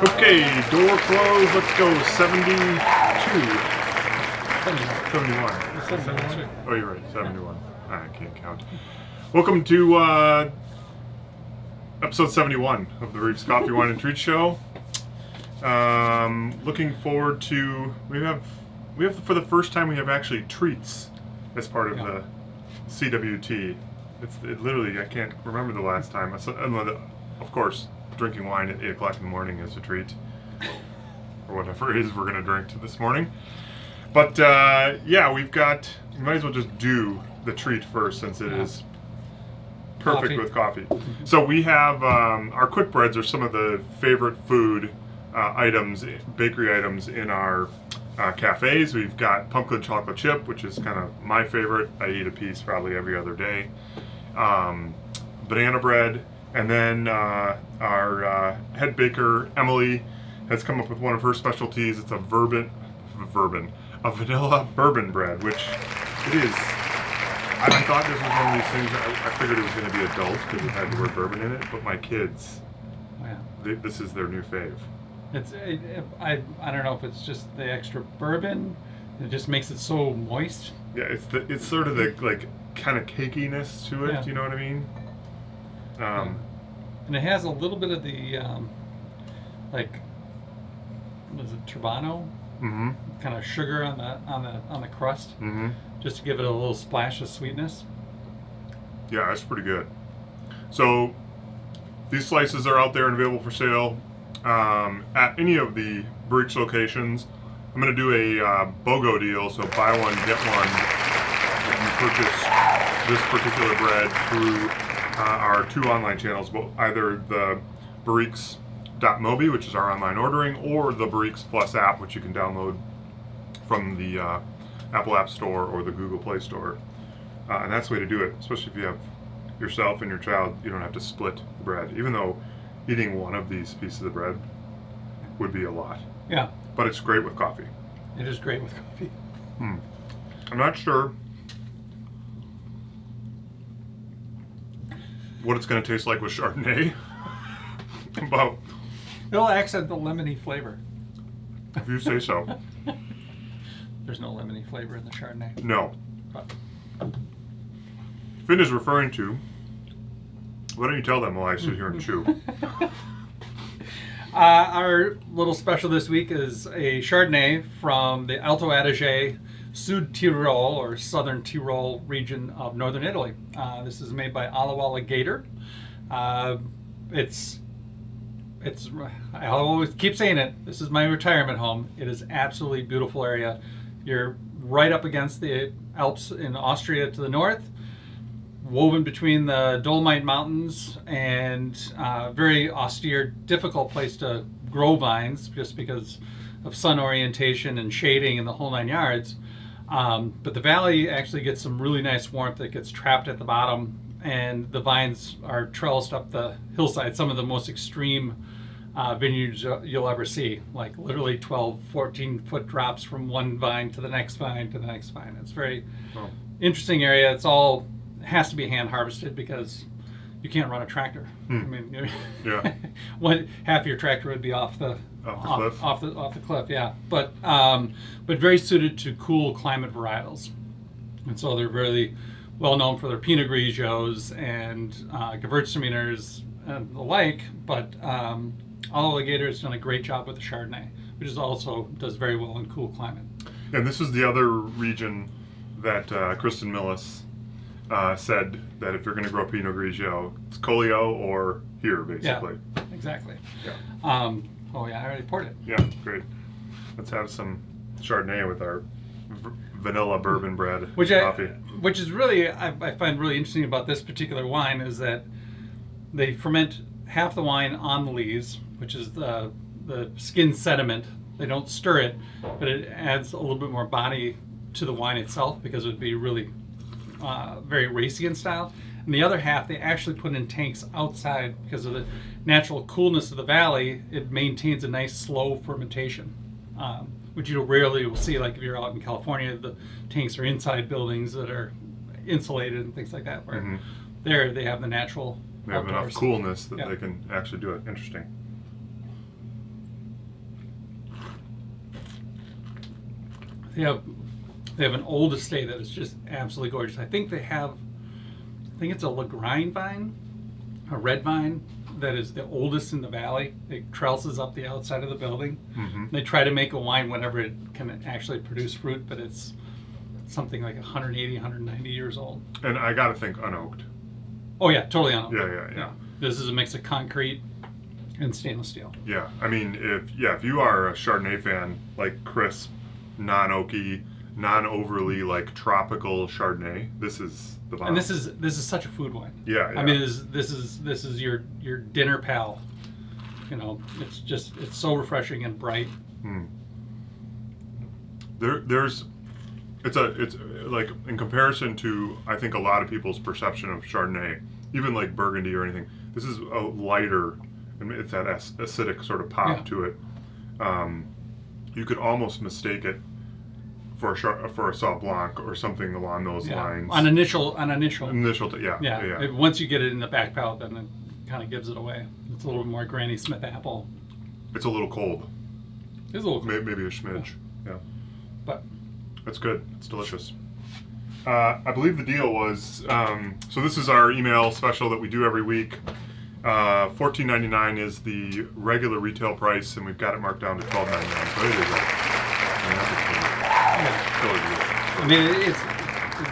Okay, door closed. Let's go. 72. 71. Oh, you're right. 71. I can't count. Welcome to episode 71 of the Barriques Coffee, Wine, and Treat Show. Looking forward to... We have for the first time, we have actually treats as part of the CWT. It literally, I can't remember the last time. Of course, drinking wine at 8 o'clock in the morning is a treat. Or whatever it is we're going to drink this morning. But, yeah, we might as well just do the treat first since it is perfect with coffee. So we have, our quick breads are some of the favorite food items, bakery items in our cafes. We've got pumpkin chocolate chip, which is kind of my favorite. I eat a piece probably every other day. Banana bread. And then our head baker, Emily, has come up with one of her specialties. It's a Vanilla Bourbon Bread, which it is. I thought this was one of these things, I figured it was going to be adult because it had the word bourbon in it, but my kids, this is their new fave. I don't know if it's just the extra bourbon, it just makes it so moist. Yeah, it's sort of the, like, kind of cakiness to it, you know what I mean? And it has a little bit of the, like, what is it, Turbano? Mm-hmm. Kind of sugar on the crust, just to give it a little splash of sweetness. Yeah, that's pretty good. So these slices are out there and available for sale at any of the Barriques locations. I'm going to do a BOGO deal, so buy one, get one. If you purchase this particular bread through our two online channels, either the Barriques.mobi, which is our online ordering, or the Barriques Plus app, which you can download from the Apple App Store or the Google Play Store. And that's the way to do it, especially if you have yourself and your child. You don't have to split the bread, even though eating one of these pieces of bread would be a lot. Yeah. But it's great with coffee. It is great with coffee. I'm not sure what it's going to taste like with Chardonnay. It'll accent the lemony flavor. If you say so. There's no lemony flavor in the Chardonnay. No. Finn is referring to... Why don't you tell them while I sit here and chew? Our little special this week is a Chardonnay from the Alto Adige, Sud Tirol, or Southern Tyrol region of northern Italy. This is made by Ala Gator. It's I always keep saying it, this is my retirement home. It is absolutely beautiful area. You're right up against the Alps in Austria to the north, woven between the Dolomite Mountains, and very austere, difficult place to grow vines just because of sun orientation and shading and the whole 9 yards. But the valley actually gets some really nice warmth that gets trapped at the bottom, and the vines are trellised up the hillside, some of the most extreme vineyards you'll ever see, like literally 12, 14-foot drops from one vine to the next vine to the next vine. It's very interesting area. It has to be hand harvested because you can't run a tractor. I mean, half your tractor would be off the cliff. Yeah, but very suited to cool climate varietals, and so they're really well known for their Pinot Grigios and Gewürztraminers and the like. But Ala Gator has done a great job with the Chardonnay, which also does very well in cool climate. And this is the other region that Kristen Millis said that if you're going to grow Pinot Grigio, it's Collio or here, basically. Yeah, exactly. Yeah. I already poured it. Yeah, great. Let's have some Chardonnay with our Vanilla Bourbon Bread coffee. Which is really, I find really interesting about this particular wine is that they ferment half the wine on the lees, which is the skin sediment. They don't stir it, but it adds a little bit more body to the wine itself because it would be really very racy in style. And the other half they actually put in tanks outside because of the natural coolness of the valley. It maintains a nice slow fermentation, which you rarely will see. Like if you're out in California, the tanks are inside buildings that are insulated and things like that. Where there they have the natural. They have enough coolness that they can actually do it. Interesting. They have an old estate that is just absolutely gorgeous. I think it's a Lagrind vine, a red vine that is the oldest in the valley. It trellises up the outside of the building. Mm-hmm. They try to make a wine whenever it can actually produce fruit, but it's something like 180, 190 years old. And I got to think unoaked. Oh yeah, totally unoaked. Yeah. This is a mix of concrete and stainless steel. Yeah, I mean, if you are a Chardonnay fan, like crisp, non-oaky, non-overly like tropical Chardonnay, this is the bomb. And this is such a food wine. Yeah. I mean, this is your dinner pal. You know, it's so refreshing and bright. It's like in comparison to I think a lot of people's perception of Chardonnay, even like Burgundy or anything. This is a lighter, and it's that acidic sort of pop to it. You could almost mistake it for a Sauv Blanc or something along those lines. On initial. Once you get it in the back palate, then it kind of gives it away. It's a little more Granny Smith apple. It's a little cold. It's a little cold. Maybe a smidge. Yeah. But it's good. It's delicious. I believe the deal was so. This is our email special that we do every week. $14.99 is the regular retail price, and we've got it marked down to $12.99. So it is I mean,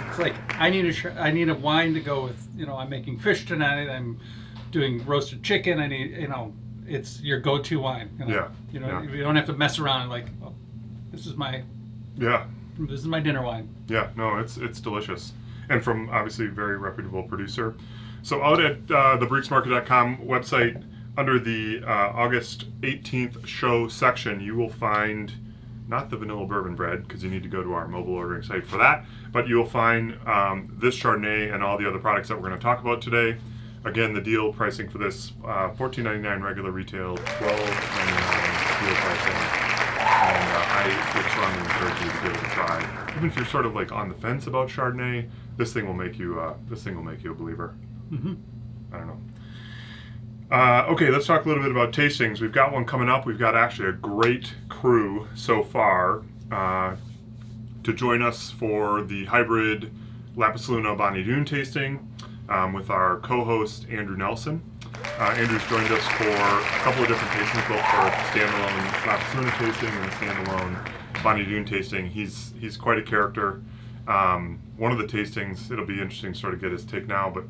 it's like I need a wine to go with. You know, I'm making fish tonight. I'm doing roasted chicken. I need, it's your go-to wine. You know? Yeah. You don't have to mess around and like, oh, this is my dinner wine. Yeah, no, it's delicious, and from obviously very reputable producer. So out at the barriquesmarket.com website, under the August 18th show section, you will find not the Vanilla Bourbon Bread, because you need to go to our mobile ordering site for that, but you will find this Chardonnay and all the other products that we're going to talk about today. Again, the deal pricing for this, $14.99 regular retail, $12.99 deal pricing. And I would strongly encourage you to give it a try. Even if you're sort of like on the fence about Chardonnay, this thing will make you a believer. Mm-hmm. I don't know. Okay, let's talk a little bit about tastings. We've got one coming up. We've got actually a great crew so far to join us for the hybrid Lapis Luna Bonnie Doon tasting with our co-host Andrew Nelson. Andrew's joined us for a couple of different tastings, both for a standalone Lapis Luna tasting and a standalone Bonnie Doon tasting. He's quite a character. One of the tastings, it'll be interesting to sort of get his take now, but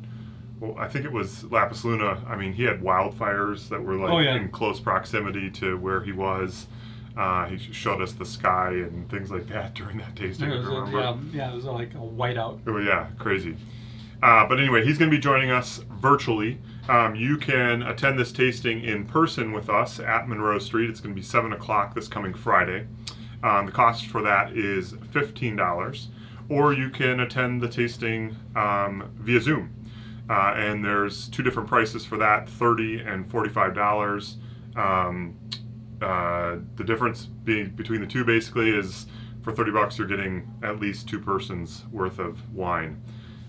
I think it was Lapis Luna. I mean, he had wildfires that were like in close proximity to where he was. He showed us the sky and things like that during that tasting. It was like a whiteout. Oh yeah, crazy. But anyway, he's going to be joining us virtually. You can attend this tasting in person with us at Monroe Street. It's going to be 7 o'clock this coming Friday. The cost for that is $15. Or you can attend the tasting via Zoom. And there's two different prices for that, $30 and $45. The difference between the two basically is for $30 you're getting at least two persons worth of wine,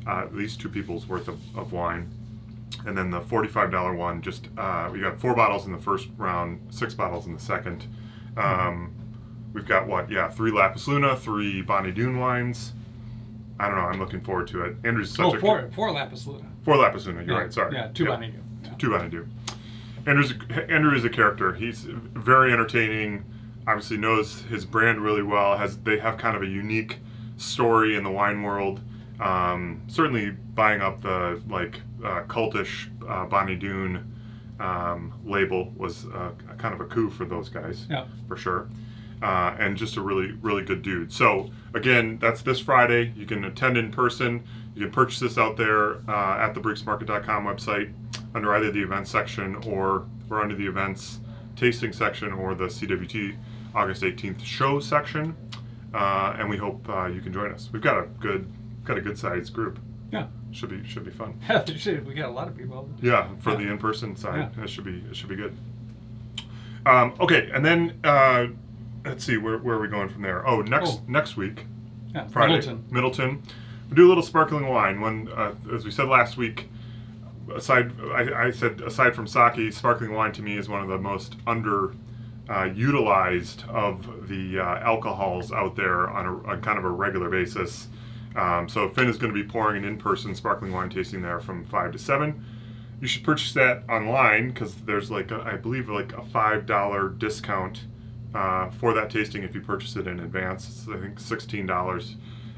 at least two people's worth of wine. And then the $45 one, just we got 4 bottles in the first round, 6 bottles in the second. We've got 3 Lapis Luna, 3 Bonnie Doon wines. I don't know. I'm looking forward to it. Andrew's such four Lapis Luna. 4 Lapis Luna. You're right. Sorry. Yeah, 2 Bonnie Doon. Yeah. 2 Bonnie Doon. Andrew is a character. He's very entertaining. Obviously knows his brand really well. They have kind of a unique story in the wine world. Certainly buying up the cultish Bonnie Doon label was kind of a coup for those guys. Yeah. For sure. And just a really, really good dude. So again, that's this Friday. You can attend in person. You can purchase this out there at the barriquesmarket.com website under either the events section or under the events tasting section or the CWT August 18th show section. And we hope you can join us. We've got a good sized group. Yeah. Should be fun. We got a lot of people. Yeah, for the in-person side, it should be good. Okay, and then. Let's see, where are we going from there? Next week, Friday, Middleton. We do a little sparkling wine. When, as we said last week, I said aside from sake, sparkling wine to me is one of the most utilized of the alcohols out there on kind of a regular basis. So Finn is going to be pouring an in-person sparkling wine tasting there from 5 to 7. You should purchase that online because there's I believe a $5 discount for that tasting if you purchase it in advance. It's, I think, $16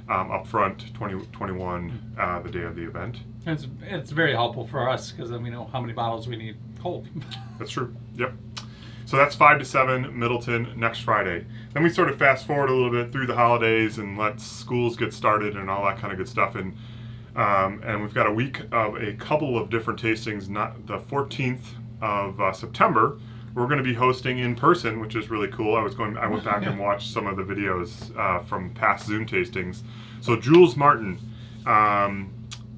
up front, $21 the day of the event. It's very helpful for us because then we know how many bottles we need cold. That's true. Yep. So that's 5 to 7 Middleton next Friday. Then we sort of fast forward a little bit through the holidays and let schools get started and all that kind of good stuff. And we've got a week of a couple of different tastings. Not the 14th of September, we're going to be hosting in person, which is really cool. I went back and watched some of the videos from past Zoom tastings. So Jules Martin,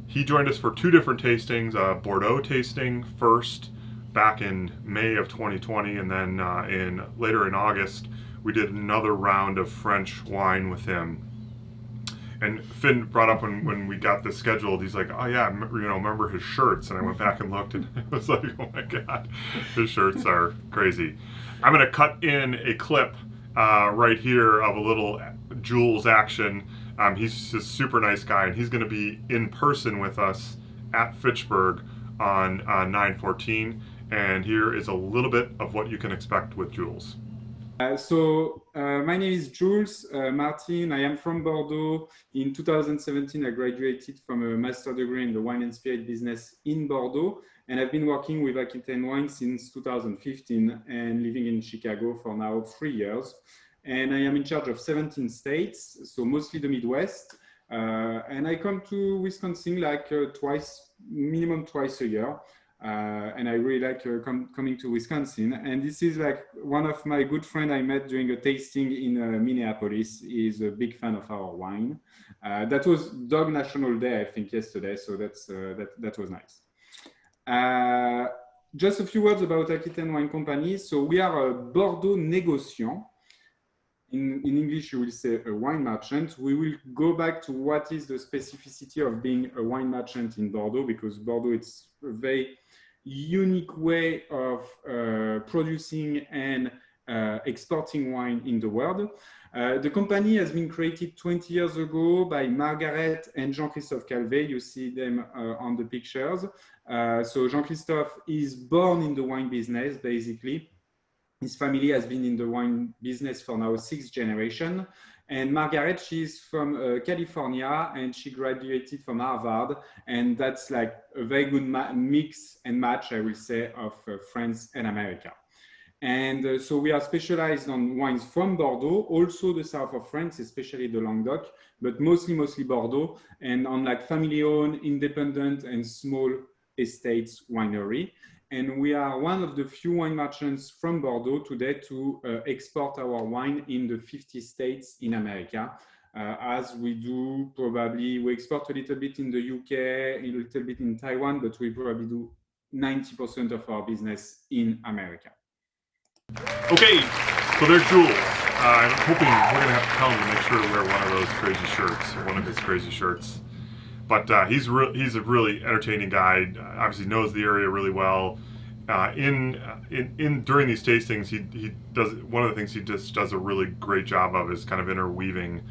he joined us for 2 different tastings, a Bordeaux tasting first back in May of 2020, and then later in August, we did another round of French wine with him. And Finn brought up when we got this scheduled, he's like, oh yeah, remember his shirts? And I went back and looked, and it was like, oh my God, his shirts are crazy. I'm gonna cut in a clip right here of a little Jules action. He's just a super nice guy, and he's gonna be in person with us at Fitchburg on 9/14. And here is a little bit of what you can expect with Jules. My name is Jules Martin. I am from Bordeaux. In 2017, I graduated from a master's degree in the wine and spirit business in Bordeaux. And I've been working with Aquitaine Wine since 2015 and living in Chicago for now 3 years. And I am in charge of 17 states, so mostly the Midwest. And I come to Wisconsin minimum twice a year. And I really like coming to Wisconsin. And this is one of my good friends I met during a tasting in Minneapolis. He's a big fan of our wine. That was Dog National Day, I think, yesterday. So that was nice. Just a few words about Aquitaine Wine Company. So we are a Bordeaux négociant. In English, you will say a wine merchant. We will go back to what is the specificity of being a wine merchant in Bordeaux, because Bordeaux, it's a very unique way of producing and exporting wine in the world. The company has been created 20 years ago by Margaret and Jean-Christophe Calvet. You see them on the pictures. So Jean-Christophe is born in the wine business, basically. His family has been in the wine business for now 6 generations. And Margaret, she's from California, and she graduated from Harvard. And that's like a very good mix and match, I will say, of France and America. And so we are specialized on wines from Bordeaux, also the south of France, especially the Languedoc, but mostly Bordeaux, and on family-owned, independent, and small estates winery. And we are one of the few wine merchants from Bordeaux today to export our wine in the 50 states in America. As we do we export a little bit in the UK, a little bit in Taiwan, but we probably do 90% of our business in America. Okay, so there's Jules. I'm hoping we're going to have to tell him to make sure to wear one of those crazy shirts, or one of his crazy shirts. But he's a really entertaining guy. Obviously knows the area really well. During these tastings, he does one of the things he just does a really great job of is kind of interweaving,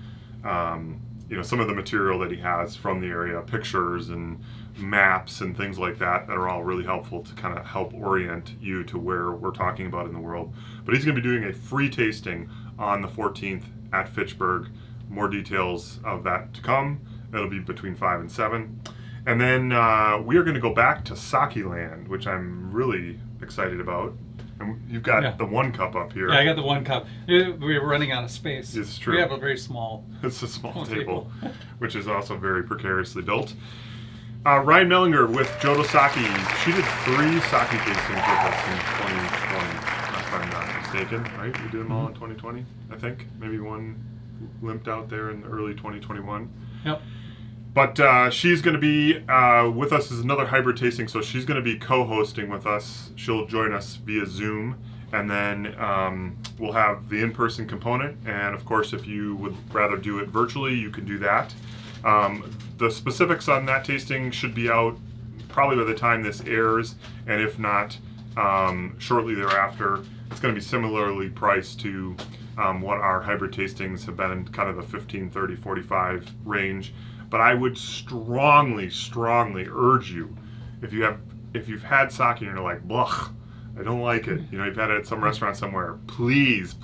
some of the material that he has from the area, pictures and maps and things like that are all really helpful to kind of help orient you to where we're talking about in the world. But he's going to be doing a free tasting on the 14th at Fitchburg. More details of that to come. It'll be between 5 and 7. And then we are going to go back to Sake Land, which I'm really excited about. And you've got the 1 cup up here. Yeah, I got the 1 cup. We're running out of space. It's true. We have a very small It's a small table, which is also very precariously built. Ryan Mellinger with Jodo Sake. She did 3 sake tastings with us in 2020, if I'm not mistaken, right? We did them all in 2020, I think. Maybe one limped out there in early 2021. Yep. But she's going to be with us as another hybrid tasting, so she's going to be co-hosting with us. She'll join us via Zoom, and then we'll have the in-person component. And of course, if you would rather do it virtually, you can do that. The specifics on that tasting should be out probably by the time this airs, and if not, shortly thereafter. It's going to be similarly priced to what our hybrid tastings have been in kind of the 15, 30, 45 range. But I would strongly urge you, if you've had sake and you're like, "Blech, I don't like it," you've had it at some restaurant somewhere, please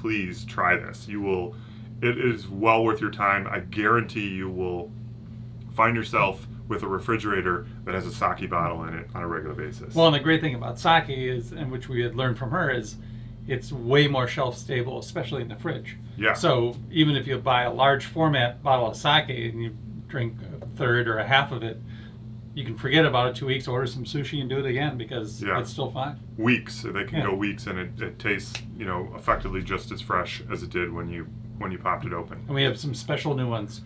try this. It is well worth your time. I guarantee you will find yourself with a refrigerator that has a sake bottle in it on a regular basis. Well, and the great thing about sake is, and which we had learned from her, is it's way more shelf stable, especially in the fridge. Yeah. So even if you buy a large format bottle of sake and you drink a third or a half of it, you can forget about it 2 weeks, order some sushi and do it again because it's still fine. Weeks. They can go weeks, and it tastes, effectively just as fresh as it did when you popped it open. And we have some special new ones.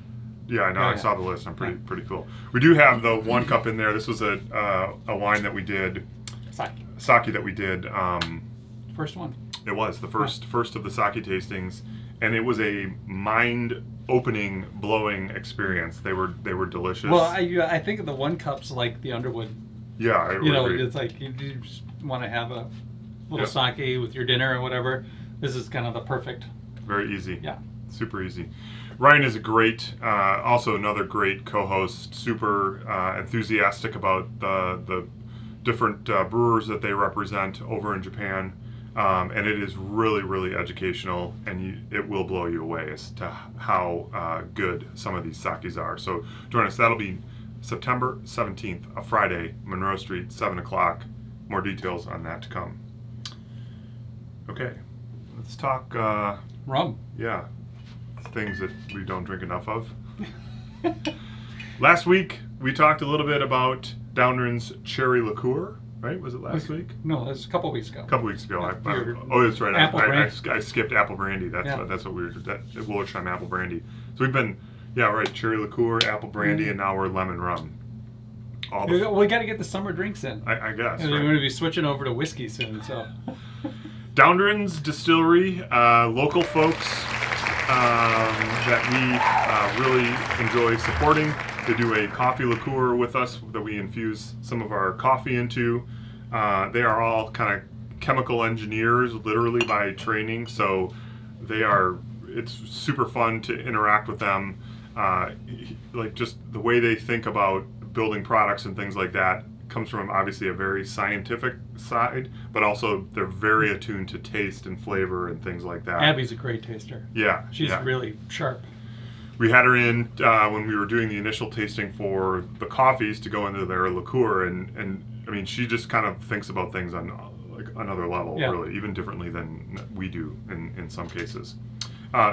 Yeah, I know. I saw the list. I'm pretty cool. We do have the one cup in there. This was a wine that we did, sake that we did. First one. It was the first of the sake tastings, and it was a mind-opening, blowing experience. They were delicious. Well, I think of the one cups like the Underwood. Yeah, I agree. It's like you just want to have a little sake with your dinner or whatever. This is kind of the perfect. Very easy. Yeah. Super easy. Ryan is a great, also another great co-host, super enthusiastic about the different brewers that they represent over in Japan. And it is really educational, and it will blow you away as to how good some of these sakes are. So join us. That'll be September 17th, a Friday, Monroe Street, 7 o'clock. More details on that to come. Okay, let's talk Rum. Yeah, things that we don't drink enough of. Last week, we talked a little bit about Downdrain's cherry liqueur. Right? Was it last week? No, it was a couple weeks ago. A couple weeks ago. That's right. I skipped apple brandy. That's what we were. Willershire apple brandy. So we've been, cherry liqueur, apple brandy, and now we're lemon rum. We got to get the summer drinks in. I guess. We're going to be switching over to whiskey soon. So. Downdrain's Distillery, local folks that we really enjoy supporting. They do a coffee liqueur with us that we infuse some of our coffee into. They are all kind of chemical engineers, literally by training. So it's super fun to interact with them. Like just the way they think about building products and things like that comes from obviously a very scientific side, but also they're very attuned to taste and flavor and things like that. Abby's a great taster. Yeah. She's really sharp. We had her in when we were doing the initial tasting for the coffees to go into their liqueur, and I mean, she just kind of thinks about things on like another level, really, even differently than we do in some cases.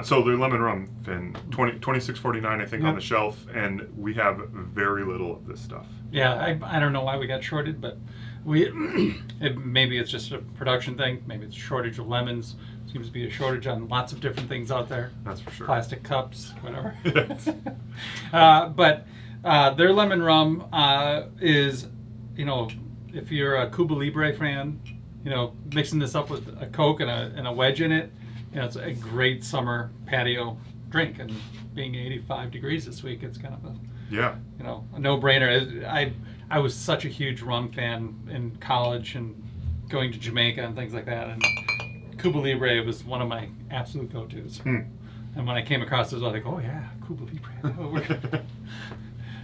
So their lemon rum, Finn, $26.49 I think on the shelf, and we have very little of this stuff. Yeah, I don't know why we got shorted, but maybe it's just a production thing. Maybe it's a shortage of lemons. Seems to be a shortage on lots of different things out there. That's for sure. Plastic cups, whatever. But their lemon rum is, if you're a Cuba Libre fan, mixing this up with a Coke and a wedge in it, it's a great summer patio drink. And being 85 degrees this week, it's kind of a no-brainer. I was such a huge rum fan in college and going to Jamaica and things like that, and Cuba Libre was one of my absolute go-tos. And when I came across this, I was like, oh yeah, Cuba Libre. We're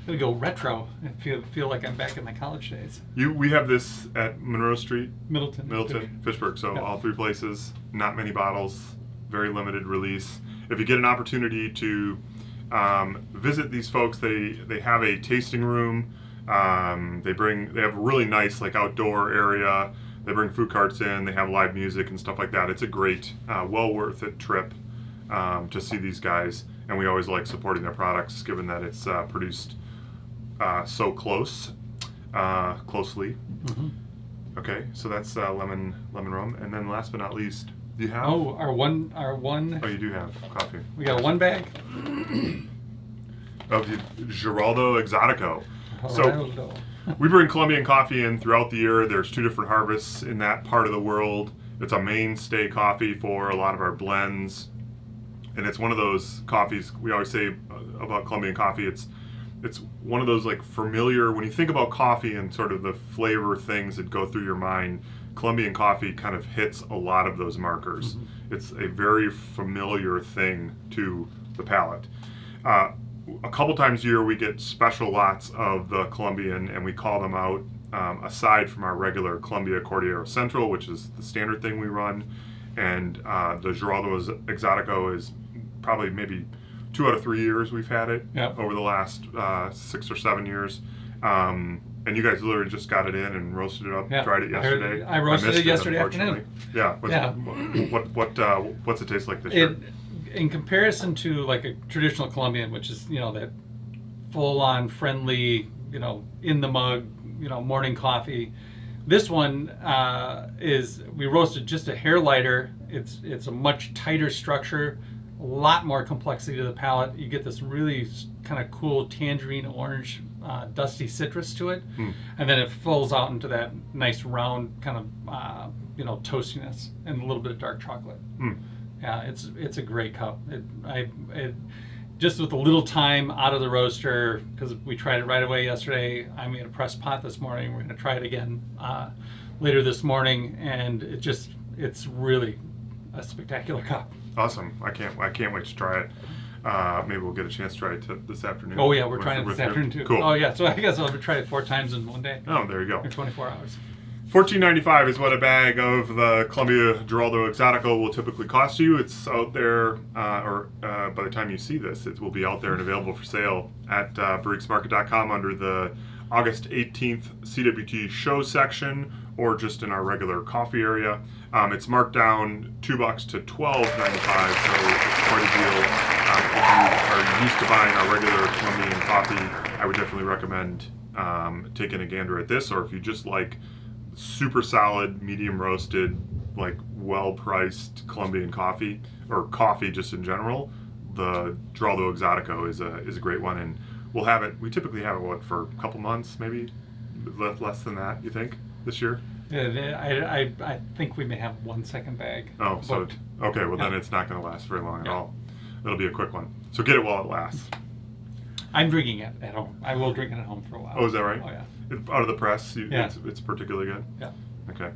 gonna go retro and feel like I'm back in my college days. We have this at Monroe Street, Middleton, Fitchburg. So all three places, not many bottles, very limited release. If you get an opportunity to visit these folks, they have a tasting room. They have a really nice like outdoor area. They bring food carts in. They have live music and stuff like that. It's a great, well worth it trip to see these guys. And we always like supporting their products, given that it's produced so closely. Mm-hmm. Okay, so that's lemon rum. And then last but not least, do you have? Oh, our one. Oh, you do have coffee. We got one bag of the Giraldo Exotico. So we bring Colombian coffee in throughout the year. There's 2 different harvests in that part of the world. It's a mainstay coffee for a lot of our blends, and it's one of those coffees we always say about Colombian coffee. It's one of those like familiar, when you think about coffee and sort of the flavor things that go through your mind. Colombian coffee kind of hits a lot of those markers. It's a very familiar thing to the palate. A couple times a year we get special lots of the Colombian, and we call them out aside from our regular Colombia Cordillera Central, which is the standard thing we run. And the Geraldo Exotico is probably maybe 2 out of 3 years we've had it over the last 6 or 7 years. And you guys literally just got it in and roasted it up, dried it yesterday. I roasted it yesterday afternoon. Yeah. What's it taste like this year? In comparison to like a traditional Colombian, which is, that full-on friendly, in the mug, morning coffee. This one we roasted just a hair lighter. It's a much tighter structure, a lot more complexity to the palate. You get this really kind of cool tangerine orange, dusty citrus to it, and then it fills out into that nice round kind of toastiness and a little bit of dark chocolate. Yeah, it's a great cup. It just with a little time out of the roaster, because we tried it right away yesterday. I made a press pot this morning. We're going to try it again later this morning, and it's really a spectacular cup. Awesome! I can't wait to try it. Maybe we'll get a chance to try it this afternoon. Oh yeah, we're trying it this afternoon too. Cool. Oh yeah, so I guess I'll try it 4 times in one day. Oh, there you go. In 24 hours. $14.95 is what a bag of the Colombia Geraldo Exotico will typically cost you. It's out there, by the time you see this, it will be out there and available for sale at barriquesmarket.com under the August 18th CWT show section, or just in our regular coffee area. It's marked down $2 to $12.95, so it's quite a deal. If you are used to buying our regular Colombian coffee, I would definitely recommend taking a gander at this, or if you just like super solid, medium roasted, like well-priced Colombian coffee, or coffee just in general, the Geraldo Exotico is a great one, and we typically have it for a couple months, maybe less than that, you think, this year? Yeah, I think we may have 1 second bag. Oh, so okay, well then it's not going to last very long at all. It'll be a quick one. So get it while it lasts. I'm drinking it at home. I will drink it at home for a while. Oh, is that right? Oh, yeah. Out of the press, it's particularly good? Yeah. Okay.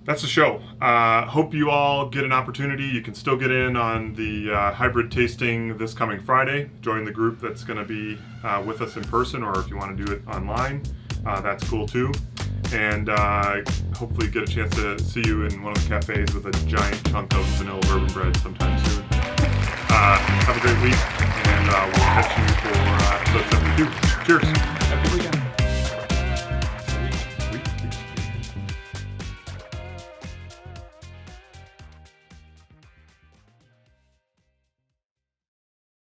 That's the show. Hope you all get an opportunity. You can still get in on the hybrid tasting this coming Friday. Join the group that's going to be with us in person, or if you want to do it online, that's cool too. And hopefully get a chance to see you in one of the cafes with a giant chunk of vanilla bourbon bread sometime soon. Have a great week, and we'll catch you for episode 72. Cheers. Have a good weekend.